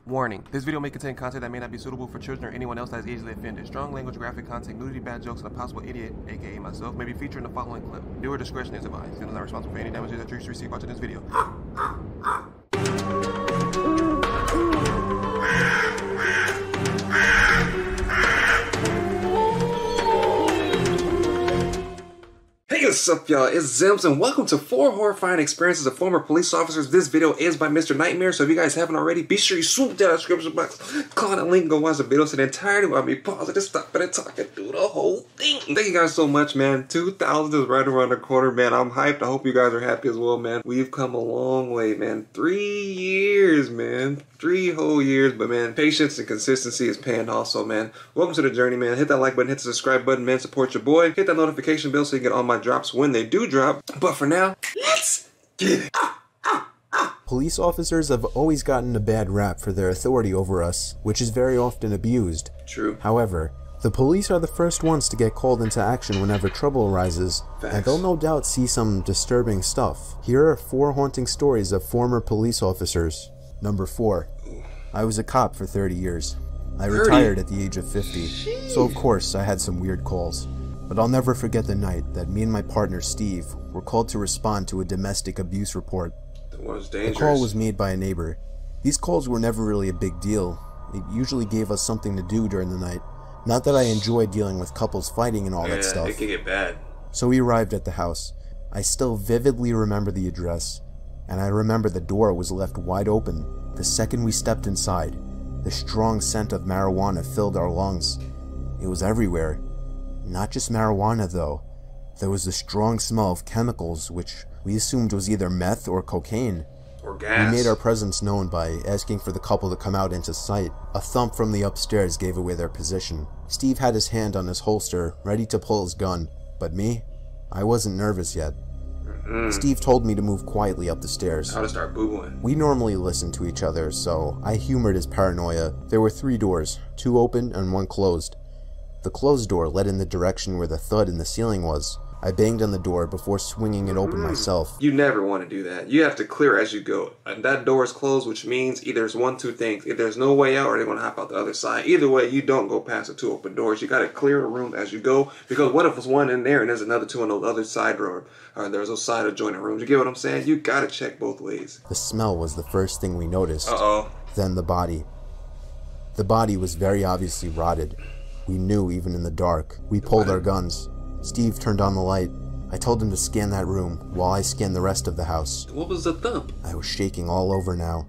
Warning, this video may contain content that may not be suitable for children or anyone else that is easily offended. Strong language, graphic content, nudity, bad jokes, and a possible idiot, aka myself, may be featured in the following clip. Viewer discretion is advised. It is not responsible for any damages that you receive watching this video. Hey, what's up, y'all? It's Zems, and welcome to 4 Horrifying Experiences of Former Police Officers. This video is by Mr. Nightmare, so if you guys haven't already, be sure you swoop down the description box, click on the link, and go watch the video to the entirety while me pausing and stopping and talking through the whole thing. Thank you guys so much, man. 2000 is right around the corner, man. I'm hyped. I hope you guys are happy as well, man. We've come a long way, man. 3 years, man. 3 whole years, but man, patience and consistency is paying off, so man, welcome to the journey, man. Hit that like button, hit the subscribe button, man. Support your boy. Hit that notification bell so you get all my drops when they do drop. But for now, let's get it. Police officers have always gotten a bad rap for their authority over us, which is very often abused. True. However, the police are the first ones to get called into action whenever trouble arises, and they'll no doubt see some disturbing stuff. Here are 4 haunting stories of former police officers. Number 4. I was a cop for 30 years. I retired at the age of 50, so of course I had some weird calls. But I'll never forget the night that me and my partner Steve were called to respond to a domestic abuse report. That was dangerous. The call was made by a neighbor. These calls were never really a big deal. It usually gave us something to do during the night. Not that I enjoyed dealing with couples fighting and all that stuff. It can get bad. So we arrived at the house. I still vividly remember the address, and I remember the door was left wide open. The second we stepped inside, the strong scent of marijuana filled our lungs. It was everywhere. Not just marijuana though. There was the strong smell of chemicals, which we assumed was either meth or cocaine. Or gas. We made our presence known by asking for the couple to come out into sight. A thump from the upstairs gave away their position. Steve had his hand on his holster, ready to pull his gun, but me? I wasn't nervous yet. Steve told me to move quietly up the stairs. How to start boo-booing. We normally listen to each other, so I humored his paranoia. There were 3 doors, 2 open and 1 closed. The closed door led in the direction where the thud in the ceiling was. I banged on the door before swinging it open myself. You never want to do that. You have to clear as you go. And that door is closed, which means either there's 1, 2 things. Either there's no way out or they're going to hop out the other side. Either way, you don't go past the 2 open doors. You got to clear the room as you go. Because what if there's 1 in there and there's another 2 on the other side door? Or there's a side adjoining rooms. You get what I'm saying? You got to check both ways. The smell was the first thing we noticed. Uh-oh. Then the body. The body was very obviously rotted. We knew even in the dark. We pulled our guns. Steve turned on the light. I told him to scan that room while I scanned the rest of the house. What was the thump? I was shaking all over now.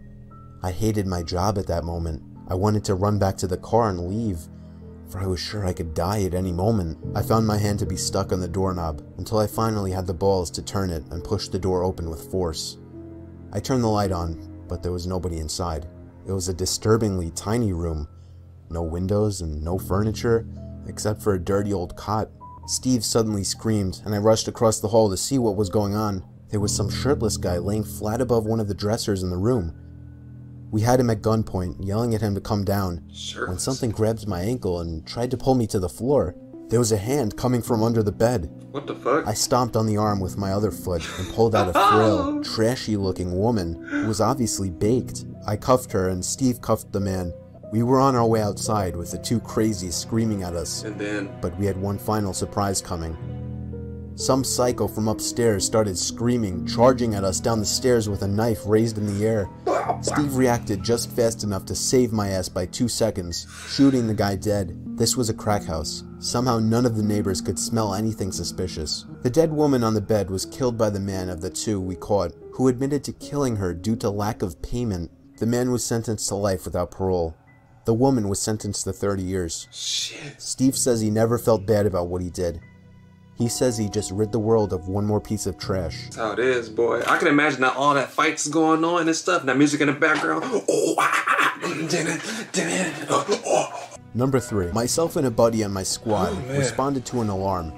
I hated my job at that moment. I wanted to run back to the car and leave, for I was sure I could die at any moment. I found my hand to be stuck on the doorknob until I finally had the balls to turn it and push the door open with force. I turned the light on, but there was nobody inside. It was a disturbingly tiny room. No windows and no furniture, except for a dirty old cot. Steve suddenly screamed, and I rushed across the hall to see what was going on. There was some shirtless guy laying flat above one of the dressers in the room. We had him at gunpoint, yelling at him to come down, when something grabbed my ankle and tried to pull me to the floor. There was a hand coming from under the bed. What the fuck? I stomped on the arm with my other foot and pulled out a frail, trashy-looking woman who was obviously baked. I cuffed her, and Steve cuffed the man. We were on our way outside with the 2 crazies screaming at us, but we had one final surprise coming. Some psycho from upstairs started screaming, charging at us down the stairs with a knife raised in the air. Steve reacted just fast enough to save my ass by 2 seconds, shooting the guy dead. This was a crack house. Somehow none of the neighbors could smell anything suspicious. The dead woman on the bed was killed by the man of the 2 we caught, who admitted to killing her due to lack of payment. The man was sentenced to life without parole. The woman was sentenced to 30 years. Shit. Steve says he never felt bad about what he did. He says he just rid the world of one more piece of trash. That's how it is, boy. I can imagine that all that fights going on and stuff, and that music in the background. Number 3. Myself and a buddy on my squad responded to an alarm.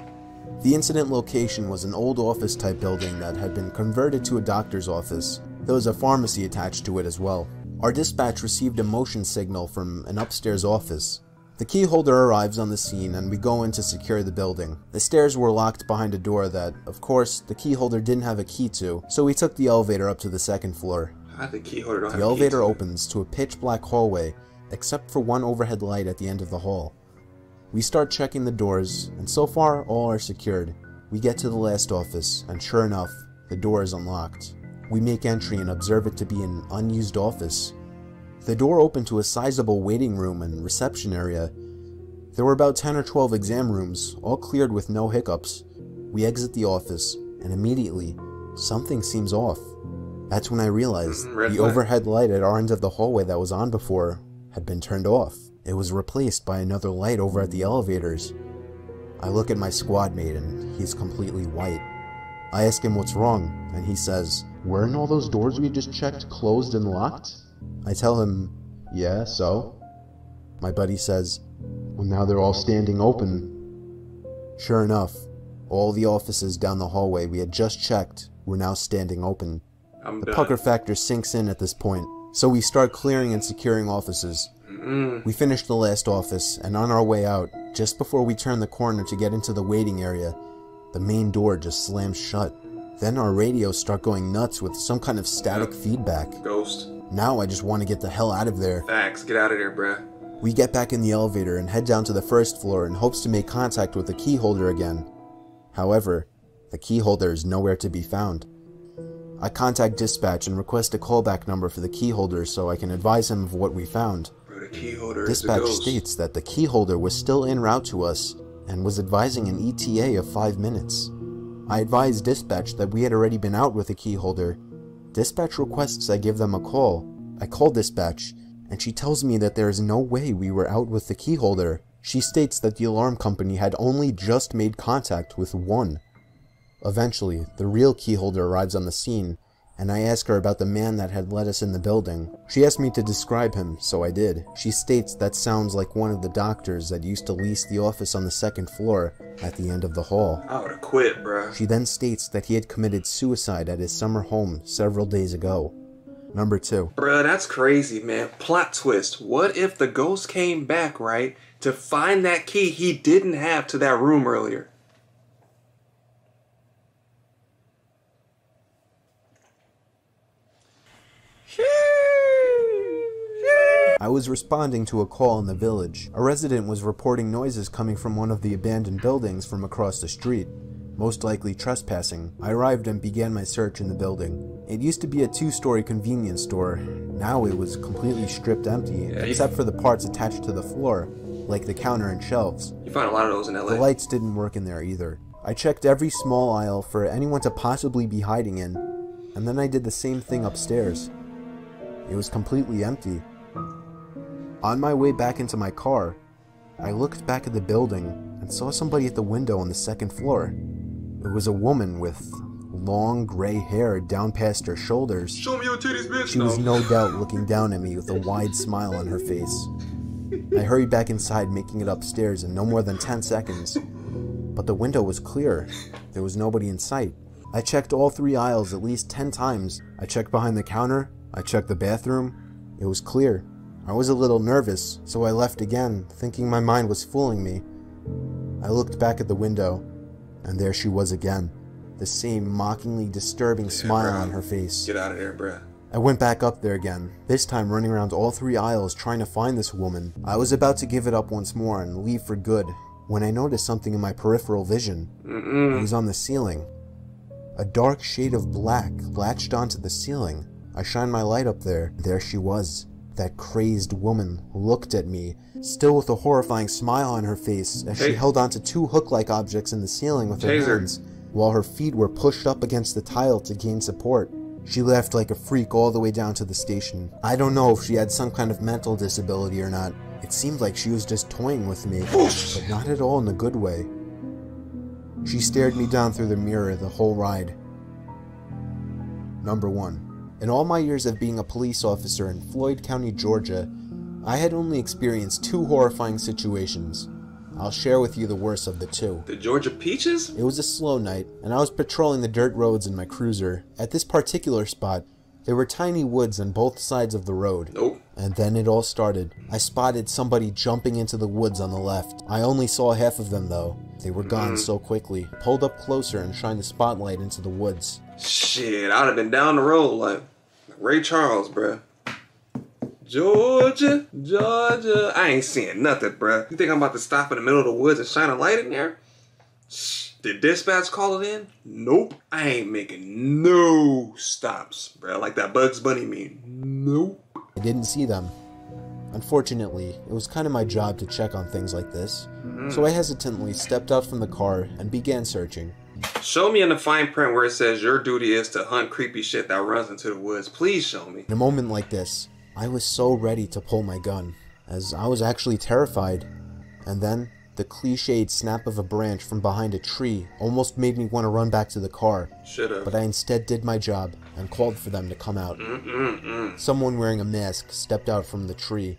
The incident location was an old office-type building that had been converted to a doctor's office. There was a pharmacy attached to it as well. Our dispatch received a motion signal from an upstairs office. The key holder arrives on the scene and we go in to secure the building. The stairs were locked behind a door that, of course, the key holder didn't have a key to, so we took the elevator up to the 2nd floor. the key holder don't have The a key elevator to it. opens to a pitch black hallway, except for one overhead light at the end of the hall. We start checking the doors, and so far all are secured. We get to the last office, and sure enough, the door is unlocked. We make entry and observe it to be an unused office. The door opened to a sizable waiting room and reception area. There were about 10 or 12 exam rooms, all cleared with no hiccups. We exit the office, and immediately, something seems off. That's when I realized the overhead light at our end of the hallway that was on before had been turned off. It was replaced by another light over at the elevators. I look at my squad mate and he's completely white. I ask him what's wrong, and he says, "Weren't all those doors we just checked closed and locked?" I tell him, "Yeah, so?" My buddy says, "Well, now they're all standing open." Sure enough, all the offices down the hallway we had just checked were now standing open. The pucker factor sinks in at this point, so we start clearing and securing offices. We finish the last office, and on our way out, just before we turn the corner to get into the waiting area, the main door just slams shut. Then our radios start going nuts with some kind of static feedback. Ghost. Now I just want to get the hell out of there. Facts, get out of there, bruh. We get back in the elevator and head down to the first floor in hopes to make contact with the key holder again. However, the key holder is nowhere to be found. I contact dispatch and request a callback number for the key holder so I can advise him of what we found. Bro, the key holder Dispatch is a ghost. states that the key holder was still en route to us and was advising an ETA of 5 minutes. I advised dispatch that we had already been out with the key holder. Dispatch requests I give them a call. I call dispatch, and she tells me that there is no way we were out with the key holder. She states that the alarm company had only just made contact with one. Eventually, the real key holder arrives on the scene, and I ask her about the man that had let us in the building. She asked me to describe him, so I did. She states that sounds like one of the doctors that used to lease the office on the second floor at the end of the hall. I would've quit, bruh. She then states that he had committed suicide at his summer home several days ago. Number 2. Bruh, that's crazy, man. Plot twist. What if the ghost came back, right, to find that key he didn't have to that room earlier? I was responding to a call in the village. A resident was reporting noises coming from one of the abandoned buildings from across the street, most likely trespassing. I arrived and began my search in the building. It used to be a 2-story convenience store. Now it was completely stripped empty, except for the parts attached to the floor, like the counter and shelves. You find a lot of those in LA. The lights didn't work in there either. I checked every small aisle for anyone to possibly be hiding in, and then I did the same thing upstairs. It was completely empty. On my way back into my car, I looked back at the building and saw somebody at the window on the second floor. It was a woman with long gray hair down past her shoulders. Show me your titties, bitch. She was no doubt looking down at me with a wide smile on her face. I hurried back inside, making it upstairs in no more than 10 seconds. But the window was clear. There was nobody in sight. I checked all 3 aisles at least 10 times. I checked behind the counter. I checked the bathroom. It was clear. I was a little nervous, so I left again, thinking my mind was fooling me. I looked back at the window, and there she was again, the same mockingly disturbing smile on her face. Get out of there, bruh. I went back up there again, this time running around all 3 aisles trying to find this woman. I was about to give it up once more and leave for good, when I noticed something in my peripheral vision. It was on the ceiling. A dark shade of black latched onto the ceiling. I shined my light up there. There she was. That crazed woman looked at me, still with a horrifying smile on her face, as she held onto 2 hook-like objects in the ceiling with her hands, while her feet were pushed up against the tile to gain support. She laughed like a freak all the way down to the station. I don't know if she had some kind of mental disability or not. It seemed like she was just toying with me, but not at all in a good way. She stared me down through the mirror the whole ride. Number 1. In all my years of being a police officer in Floyd County, Georgia, I had only experienced 2 horrifying situations. I'll share with you the worst of the 2. The Georgia Peaches? It was a slow night, and I was patrolling the dirt roads in my cruiser. At this particular spot, there were tiny woods on both sides of the road. Nope. And then it all started. I spotted somebody jumping into the woods on the left. I only saw half of them though. They were gone so quickly. I pulled up closer and shined the spotlight into the woods. Shit, I'd have been down the road like, Ray Charles, bruh. Georgia, Georgia. I ain't seeing nothing, bruh. You think I'm about to stop in the middle of the woods and shine a light in there? Shh. Did dispatch call it in? Nope. I ain't making no stops, bruh. Like that Bugs Bunny meme. Nope. I didn't see them. Unfortunately, it was kind of my job to check on things like this, so I hesitantly stepped out from the car and began searching. Show me in the fine print where it says your duty is to hunt creepy shit that runs into the woods. Please show me. In a moment like this, I was so ready to pull my gun, as I was actually terrified. And then, the cliched snap of a branch from behind a tree almost made me want to run back to the car. Should've. But I instead did my job and called for them to come out. Someone wearing a mask stepped out from the tree.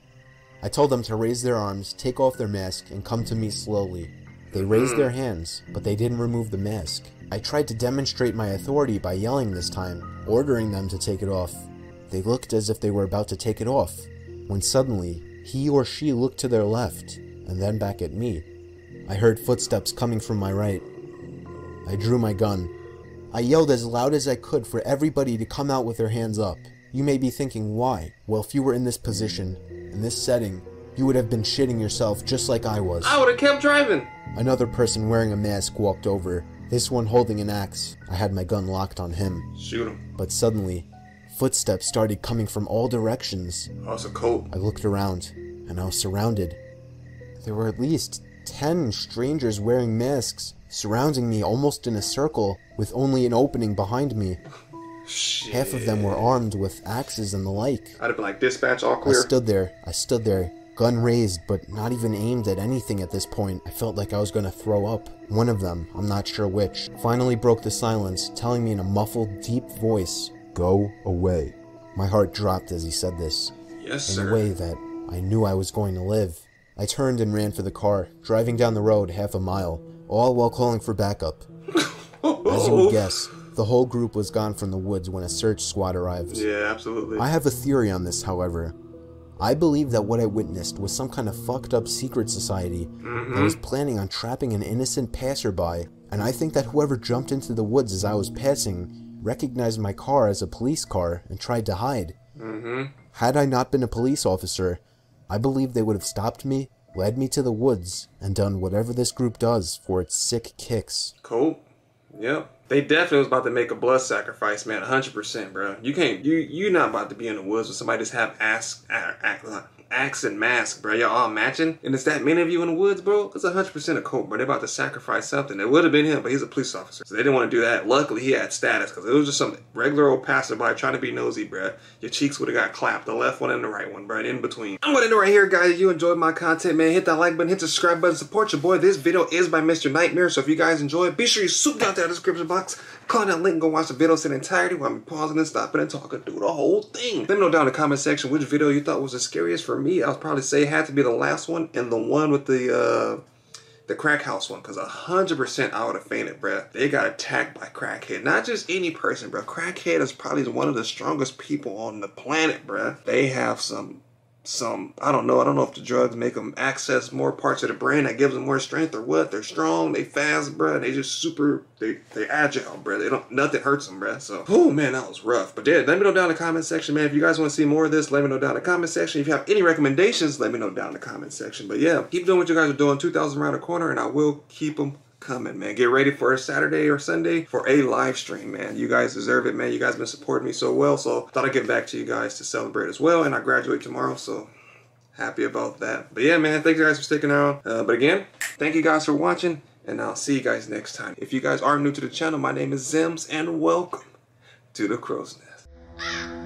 I told them to raise their arms, take off their mask, and come to me slowly. They raised their hands, but they didn't remove the mask. I tried to demonstrate my authority by yelling this time, ordering them to take it off. They looked as if they were about to take it off, when suddenly, he or she looked to their left, and then back at me. I heard footsteps coming from my right. I drew my gun. I yelled as loud as I could for everybody to come out with their hands up. You may be thinking, why? Well, if you were in this position, in this setting, you would have been shitting yourself just like I was. I would have kept driving. Another person wearing a mask walked over, this one holding an axe. I had my gun locked on him. Shoot him. But suddenly, footsteps started coming from all directions. Oh, it's a coat. I looked around, and I was surrounded. There were at least 10 strangers wearing masks, surrounding me almost in a circle, with only an opening behind me. Shit. Half of them were armed with axes and the like. I'd have been like, dispatch, all clear. I stood there, gun raised, but not even aimed at anything at this point. I felt like I was gonna throw up. One of them, I'm not sure which, finally broke the silence, telling me in a muffled, deep voice, "Go away." My heart dropped as he said this. Yes, sir. In a way that I knew I was going to live. I turned and ran for the car, driving down the road half a mile, all while calling for backup. As you would guess, the whole group was gone from the woods when a search squad arrived. Yeah, absolutely. I have a theory on this, however. I believe that what I witnessed was some kind of fucked up secret society that was planning on trapping an innocent passerby, and I think that whoever jumped into the woods as I was passing recognized my car as a police car and tried to hide. Had I not been a police officer, I believe they would have stopped me, led me to the woods, and done whatever this group does for its sick kicks. Cool. Yep. They definitely was about to make a blood sacrifice, man. 100%, bro. You can't. You're not about to be in the woods with somebody just have axe and mask, bro. Y'all all matching, and it's that many of you in the woods, bro. It's 100% a cult, bro. They're about to sacrifice something. It would have been him, but he's a police officer, so they didn't want to do that. Luckily, he had status because it was just some regular old passerby trying to be nosy, bro. Your cheeks would have got clapped, the left one and the right one, bro. In between. I'm gonna end it right here, guys. If you enjoyed my content, man, hit that like button, hit the subscribe button, support your boy. This video is by Mr. Nightmare, so if you guys enjoy it, be sure you swoop down to the description box, click on that link, and go watch the video in entirety while I'm pausing and stopping and talking through the whole thing. Let me know down in the comment section which video you thought was the scariest. For me, I would probably say it had to be the last one and the one with the crack house one, because 100% I would have fainted, bruh. They got attacked by crackhead. Not just any person, bruh. Crackhead is probably one of the strongest people on the planet, bruh. They have some, I don't know if the drugs make them access more parts of the brain that gives them more strength or what. They're strong, they fast, bruh. They just super, they agile, bruh. Nothing hurts them, bruh. So, oh man, that was rough. But yeah, let me know down in the comment section, man. If you guys want to see more of this, let me know down in the comment section. If you have any recommendations, let me know down in the comment section. But yeah, keep doing what you guys are doing. 2,000 around the corner, and I will keep them coming, man. Get ready for a Saturday or Sunday for a live stream, man. You guys deserve it, man. You guys been supporting me so well, so thought I'd get back to you guys to celebrate as well. And I graduate tomorrow, so happy about that. But yeah, man, thank you guys for sticking around. But again, thank you guys for watching, and I'll see you guys next time. If you guys are new to the channel, my name is Zems, and welcome to the Crow's Nest.